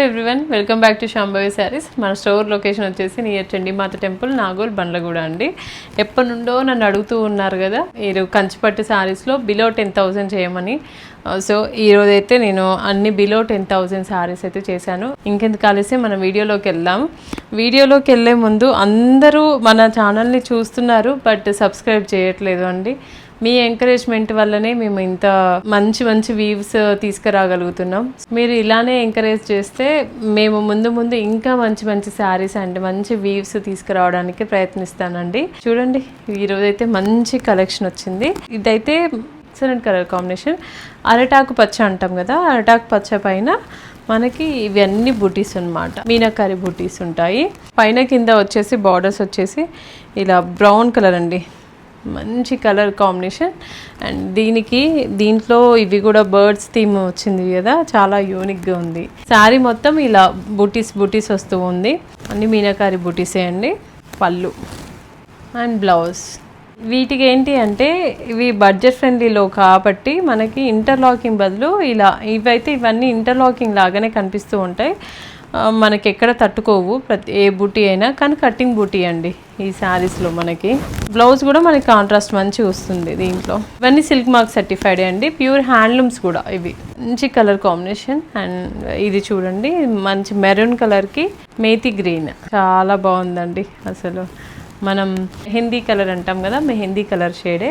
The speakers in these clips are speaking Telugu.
Everyone, welcome back to Shambhavi saris. మన స్టోర్ లొకేషన్ వచ్చేసి నియర్ చండీమాత టెంపుల్, నాగోల్, బండ్లగూడ అండి. ఎప్పటి నుండో నన్ను అడుగుతూ ఉన్నారు కదా మీరు కంచిపట్టు శారీస్లో బిలో 10,000 చేయమని. సో ఈరోజైతే నేను అన్ని బిలో 10,000 శారీస్ అయితే చేశాను. ఇంకెందుకు కలిసి మనం వీడియోలోకి వెళ్దాం. వీడియోలోకి వెళ్ళే ముందు అందరూ మన ఛానల్ని చూస్తున్నారు, బట్ సబ్స్క్రైబ్ చేయట్లేదు అండి. మీ ఎంకరేజ్మెంట్ వల్లనే మేము ఇంత మంచి మంచి వ్యూస్ తీసుకురాగలుగుతున్నాం. మీరు ఇలానే ఎంకరేజ్ చేస్తే మేము ముందు ముందు ఇంకా మంచి మంచి శారీస్ అండ్ మంచి వ్యూస్ తీసుకురావడానికి ప్రయత్నిస్తానండి. చూడండి, ఈరోజైతే మంచి కలెక్షన్ వచ్చింది. ఇదైతే ఎక్సలెంట్ కలర్ కాంబినేషన్. అరటాకు పచ్చ అంటాం కదా, అరటాకు పచ్చ పైన మనకి ఇవన్నీ బూటీస్ అన్నమాట. మీనాకారి బూటీస్ ఉంటాయి. పైన కింద వచ్చేసి బార్డర్స్ వచ్చేసి ఇలా బ్రౌన్ కలర్ అండి, మంచి కలర్ కాంబినేషన్. అండ్ దీంట్లో ఇవి కూడా బర్డ్స్ థీమ్ వచ్చింది కదా, చాలా యూనిక్గా ఉంది. శారీ మొత్తం ఇలా బూటీస్ వస్తూ ఉంది. అన్ని మీనాకారి బూటీసే అండి. పళ్ళు అండ్ బ్లౌజ్. వీటికి ఏంటి అంటే ఇవి బడ్జెట్ ఫ్రెండ్లీలో కాబట్టి మనకి ఇంటర్లాకింగ్ బదులు ఇలా ఇవన్నీ ఇంటర్లాకింగ్ లాగానే కనిపిస్తూ ఉంటాయి. మనకి ఎక్కడ తట్టుకోవు ఏ బూటీ అయినా, కానీ కట్టింగ్ బూటీ అండి ఈ శారీస్లో. మనకి బ్లౌజ్ కూడా మనకి కాంట్రాస్ట్ మంచిగా వస్తుంది దీంట్లో. ఇవన్నీ సిల్క్ మార్క్ సర్టిఫైడ్ అండి, ప్యూర్ హ్యాండ్లూమ్స్ కూడా. ఇవి మంచి కలర్ కాంబినేషన్. అండ్ ఇది చూడండి, మంచి మెరూన్ కలర్కి మేతి గ్రీన్, చాలా బాగుందండి. అసలు మనం మెహందీ కలర్ అంటాం కదా, మెహందీ కలర్ షేడే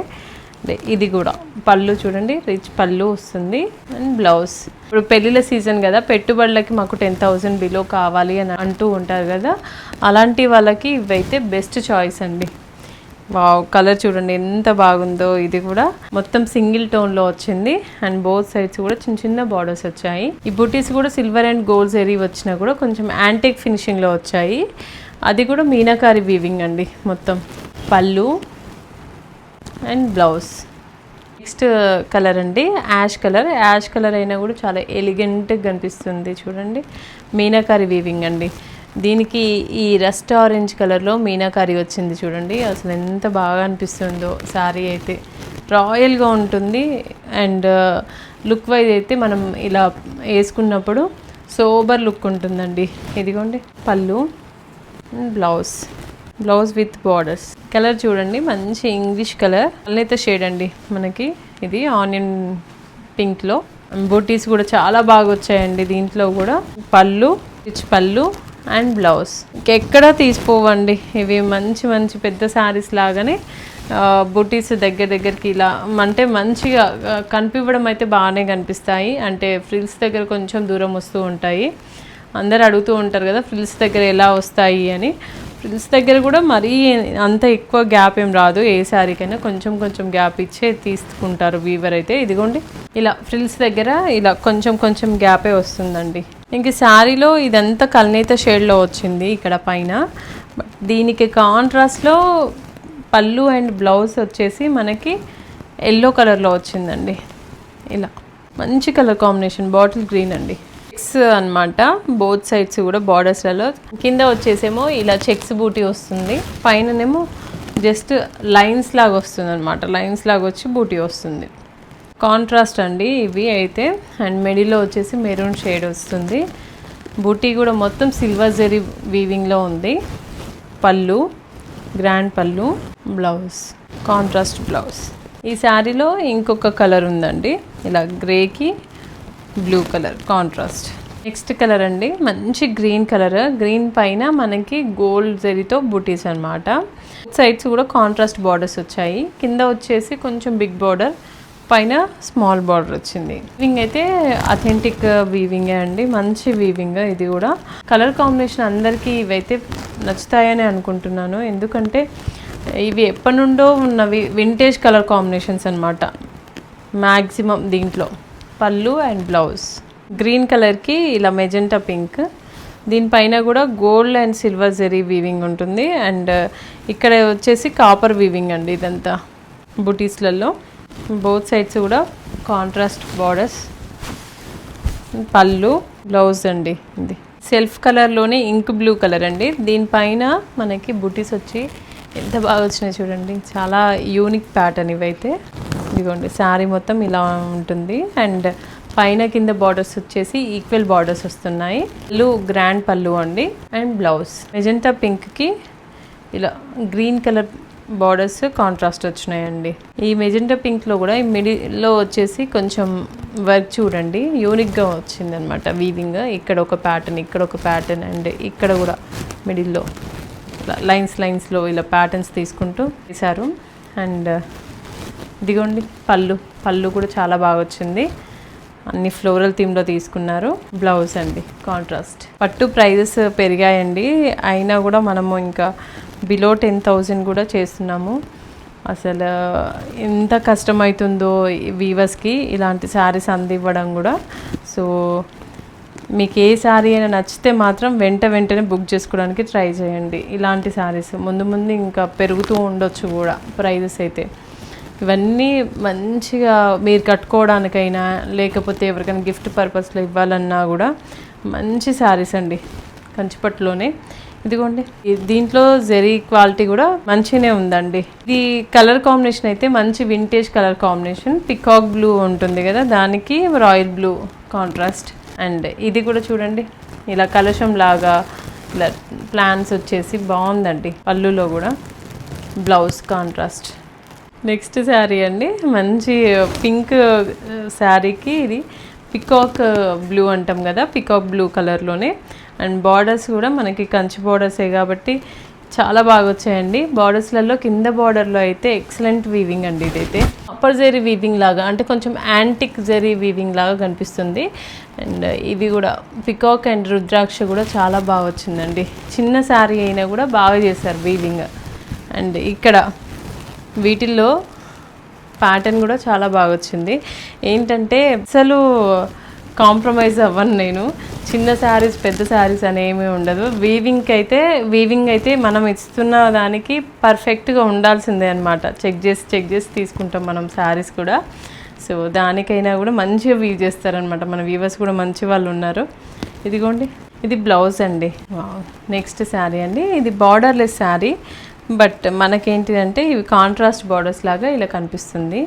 ఇది కూడా. పళ్ళు చూడండి, రిచ్ పళ్ళు వస్తుంది. And blouse. ఇప్పుడు పెళ్ళిళ్ళ సీజన్ కదా, పెట్టుబడులకి మాకు 10,000 బిలో కావాలి అని అంటూ ఉంటారు కదా, అలాంటి వాళ్ళకి ఇవైతే బెస్ట్ చాయిస్ అండి. వావ్, కలర్ చూడండి ఎంత బాగుందో. ఇది కూడా మొత్తం సింగిల్ టోన్లో వచ్చింది. అండ్ బోత్ సైడ్స్ కూడా చిన్న చిన్న బార్డర్స్ వచ్చాయి. ఈ బూటీస్ కూడా సిల్వర్ అండ్ గోల్డ్ జరీ వచ్చినా కూడా కొంచెం యాంటిక్ ఫినిషింగ్లో వచ్చాయి. అది కూడా మీనాకారి వీవింగ్ అండి మొత్తం. పళ్ళు అండ్ బ్లౌజ్. నెక్స్ట్ కలర్ అండి యాష్ కలర్ అయినా కూడా చాలా ఎలిగెంట్గా కనిపిస్తుంది. చూడండి, మీనాకారి వీవింగ్ అండి. దీనికి ఈ రస్ట్ ఆరెంజ్ కలర్లో మీనాకారి వచ్చింది చూడండి. అసలు ఎంత బాగా అనిపిస్తుందో. శారీ అయితే రాయల్గా ఉంటుంది. అండ్ లుక్ వైజ్ అయితే మనం ఇలా వేసుకున్నప్పుడు సోబర్ లుక్ ఉంటుందండి. ఇదిగోండి పళ్ళు and blouse with borders. Colour చూడండి, మంచి ఇంగ్లీష్ కలర్, అల్లైతే షేడ్ అండి మనకి. ఇది ఆనియన్ పింక్లో. బూటీస్ కూడా చాలా బాగా వచ్చాయండి దీంట్లో కూడా. పళ్ళు, రిచ్ పళ్ళు అండ్ బ్లౌజ్. ఇంకెక్కడా తీసిపోవండి ఇవి. మంచి మంచి పెద్ద శారీస్ లాగానే బూటీస్ దగ్గరికి ఇలా అంటే మంచిగా కనిపించడం అయితే బాగానే కనిపిస్తాయి. అంటే ఫ్రిల్స్ దగ్గర కొంచెం దూరం వస్తూ ఉంటాయి. అందరు అడుగుతూ ఉంటారు కదా ఫ్రిల్స్ దగ్గర ఎలా వస్తాయి అని. ఫ్రిల్స్ దగ్గర కూడా మరీ అంత ఎక్కువ గ్యాప్ ఏం రాదు. ఏ శారీకైనా కొంచెం గ్యాప్ ఇచ్చే తీసుకుంటారు వీవర్ అయితే. ఇదిగోండి, ఇలా ఫ్రిల్స్ దగ్గర ఇలా కొంచెం గ్యాపే వస్తుందండి. ఇంక శారీలో ఇదంతా కల్నేత షేడ్లో వచ్చింది ఇక్కడ పైన. దీనికి కాంట్రాస్ట్లో పళ్ళు అండ్ బ్లౌజ్ వచ్చేసి మనకి ఎల్లో కలర్లో వచ్చిందండి. ఇలా మంచి కలర్ కాంబినేషన్, బాటిల్ గ్రీన్ అండి. చెక్స్ అనమాట బోత్ సైడ్స్ కూడా బార్డర్స్లలో. కింద వచ్చేసేమో ఇలా చెక్స్ బూటీ వస్తుంది, పైననేమో జస్ట్ లైన్స్ లాగా వస్తుంది అనమాట. లైన్స్ లాగా వచ్చి బూటీ వస్తుంది. కాంట్రాస్ట్ అండి ఇవి అయితే. అండ్ మిడిల్లో వచ్చేసి మెరూన్ షేడ్ వస్తుంది. బూటీ కూడా మొత్తం సిల్వర్ జరీ వీవింగ్లో ఉంది. పళ్ళు, గ్రాండ్ పళ్ళు, బ్లౌజ్, కాంట్రాస్ట్ బ్లౌజ్. ఈ శారీలో ఇంకొక కలర్ ఉందండి, ఇలా గ్రేకి blue colour contrast. Next colour అండి మంచి గ్రీన్ కలర్. గ్రీన్ పైన మనకి గోల్డ్ జరీతో బూటీస్ అనమాట. సైడ్స్ కూడా కాంట్రాస్ట్ బార్డర్స్ వచ్చాయి. కింద వచ్చేసి కొంచెం బిగ్ బార్డర్, పైన స్మాల్ బార్డర్ వచ్చింది. వీవింగ్ అయితే అథెంటిక్ వీవింగే అండి, మంచి వీవింగ్. ఇది కూడా కలర్ కాంబినేషన్ అందరికీ ఇవైతే నచ్చుతాయని అనుకుంటున్నాను. ఎందుకంటే ఇవి ఎప్పటి నుండో ఉన్నవి, వింటేజ్ కలర్ కాంబినేషన్స్ అనమాట మ్యాక్సిమం దీంట్లో. పళ్ళు అండ్ బ్లౌజ్. గ్రీన్ కలర్కి ఇలా మెజెంటా పింక్. దీనిపైన కూడా gold and silver zari weaving ఉంటుంది. అండ్ ఇక్కడ వచ్చేసి కాపర్ వీవింగ్ అండి ఇదంతా బూటీస్లలో. బోత్ సైడ్స్ కూడా కాంట్రాస్ట్ బార్డర్స్. పళ్ళు, బ్లౌజ్ అండి. ఇది సెల్ఫ్ కలర్లోనే ఇంక్ బ్లూ కలర్ అండి. దీనిపైన మనకి బూటీస్ వచ్చి ఎంత బాగా వచ్చినాయి చూడండి. చాలా యూనిక్ ప్యాటర్న్ ఇవైతే. ఇదిగోండి శారీ మొత్తం ఇలా ఉంటుంది. అండ్ పైన కింద బార్డర్స్ వచ్చేసి ఈక్వల్ బార్డర్స్ వస్తున్నాయి. పళ్ళు గ్రాండ్ పళ్ళు అండి. అండ్ బ్లౌజ్ మెజెంటా పింక్కి ఇలా గ్రీన్ కలర్ బార్డర్స్ కాంట్రాస్ట్ వచ్చినాయండి. ఈ మెజెంటా పింక్లో కూడా ఈ మిడిల్లో వచ్చేసి కొంచెం వర్క్ చూడండి యూనిక్గా వచ్చిందనమాట. వీవింగ్ ఇక్కడ ఒక ప్యాటర్న్, ఇక్కడ ఒక ప్యాటర్న్, అండ్ ఇక్కడ కూడా మిడిల్లో లైన్స్లో ఇలా ప్యాటర్న్స్ తీసుకుంటూ వేశారు. అండ్ ఇదిగోండి పళ్ళు కూడా చాలా బాగా వచ్చింది. అన్ని ఫ్లోరల్ థీమ్లో తీసుకున్నారు. బ్లౌజ్ అండి కాంట్రాస్ట్. పట్టు ప్రైజెస్ పెరిగాయండి, అయినా కూడా మనము ఇంకా బిలో 10,000 కూడా చేస్తున్నాము. అసలు ఎంత కష్టమవుతుందో వీవర్స్కి ఇలాంటి శారీస్ అందివ్వడం కూడా. సో మీకు ఏ శారీ అయినా నచ్చితే మాత్రం వెంటనే బుక్ చేసుకోవడానికి ట్రై చేయండి. ఇలాంటి శారీస్ ముందు ఇంకా పెరుగుతూ ఉండొచ్చు కూడా ప్రైజెస్ అయితే. ఇవన్నీ మంచిగా మీరు కట్టుకోవడానికైనా లేకపోతే ఎవరికైనా గిఫ్ట్ పర్పస్లో ఇవ్వాలన్నా కూడా మంచి శారీస్ అండి, కంచిపట్టులోనే. ఇదిగోండి దీంట్లో జెరీ క్వాలిటీ కూడా మంచిగానే ఉందండి. ఇది కలర్ కాంబినేషన్ అయితే మంచి vintage colour combination. Peacock blue ఉంటుంది కదా, దానికి రాయల్ బ్లూ కాంట్రాస్ట్. అండ్ ఇది కూడా చూడండి ఇలా కలశం లాగా ఇలా ప్లాన్స్ వచ్చేసి బాగుందండి. పళ్ళులో కూడా బ్లౌజ్ కాంట్రాస్ట్. నెక్స్ట్ శారీ అండి, మంచి పింక్ శారీకి ఇది పికాక్ బ్లూ అంటాం కదా, పికాక్ బ్లూ కలర్లోనే. అండ్ బార్డర్స్ కూడా మనకి కంచి బార్డర్సే కాబట్టి చాలా బాగా వచ్చాయండి. బార్డర్స్లలో కింద బార్డర్లో అయితే ఎక్సలెంట్ వీవింగ్ అండి. ఇదైతే అప్పర్ జెరీ వీవింగ్ లాగా, అంటే కొంచెం యాంటిక్ జెరీ వీవింగ్ లాగా కనిపిస్తుంది. అండ్ ఇది కూడా పికాక్ అండ్ రుద్రాక్ష కూడా చాలా బాగా వచ్చిందండి. చిన్న శారీ అయినా కూడా బాగా చేశారు వీవింగ్. అండ్ ఇక్కడ వీటిల్లో ప్యాటర్న్ కూడా చాలా బాగా వచ్చింది. ఏంటంటే అసలు కాంప్రమైజ్ అవ్వను నేను. చిన్న శారీస్ పెద్ద శారీస్ అనేమీ ఉండదు. వీవింగ్ అయితే మనం ఇస్తున్న దానికి పర్ఫెక్ట్గా ఉండాల్సిందే అనమాట. చెక్ చేసి తీసుకుంటాం మనం శారీస్ కూడా. సో దానికైనా కూడా మంచిగా వీవ్ చేస్తారనమాట. మన వీవర్స్ కూడా మంచి వాళ్ళు ఉన్నారు. ఇదిగోండి ఇది బ్లౌజ్ అండి. నెక్స్ట్ శారీ అండి, ఇది బార్డర్లెస్ శారీ. బట్ మనకేంటిదంటే ఇవి కాంట్రాస్ట్ బార్డర్స్ లాగా ఇలా కనిపిస్తుంది.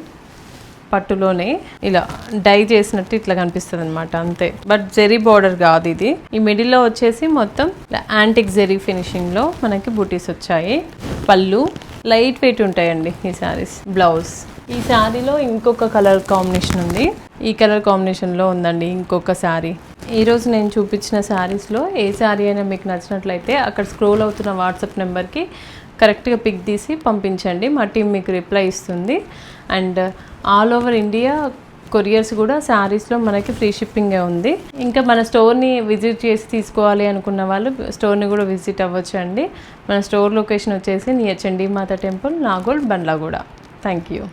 పట్టులోనే ఇలా డై చేసినట్టు ఇట్లా కనిపిస్తుంది అనమాట, అంతే. బట్ జెరీ బార్డర్ కాదు ఇది. ఈ మిడిల్లో వచ్చేసి మొత్తం యాంటిక్ జెరీ ఫినిషింగ్లో మనకి బూటీస్ వచ్చాయి. పళ్ళు లైట్ వెయిట్ ఉంటాయండి ఈ శారీస్. బ్లౌజ్ ఈ శారీలో ఇంకొక కలర్ కాంబినేషన్ ఉంది. ఈ కలర్ కాంబినేషన్లో ఉందండి ఇంకొక శారీ. ఈరోజు నేను చూపించిన శారీస్లో ఏ శారీ అయినా మీకు నచ్చినట్లయితే అక్కడ స్క్రోల్ అవుతున్న వాట్సాప్ నెంబర్కి కరెక్ట్గా పిక్ తీసి పంపించండి. మా టీం మీకు రిప్లై ఇస్తుంది. And all over India couriers కూడా శారీస్లో మనకి ఫ్రీ షిప్పింగే ఉంది. ఇంకా మన స్టోర్ని విజిట్ చేసి తీసుకోవాలి అనుకున్న వాళ్ళు స్టోర్ని కూడా విజిట్ అవ్వచ్చు అండి. మన స్టోర్ లొకేషన్ వచ్చేసి near Chandimata temple, Nagole, Bandlaguda. Thank you.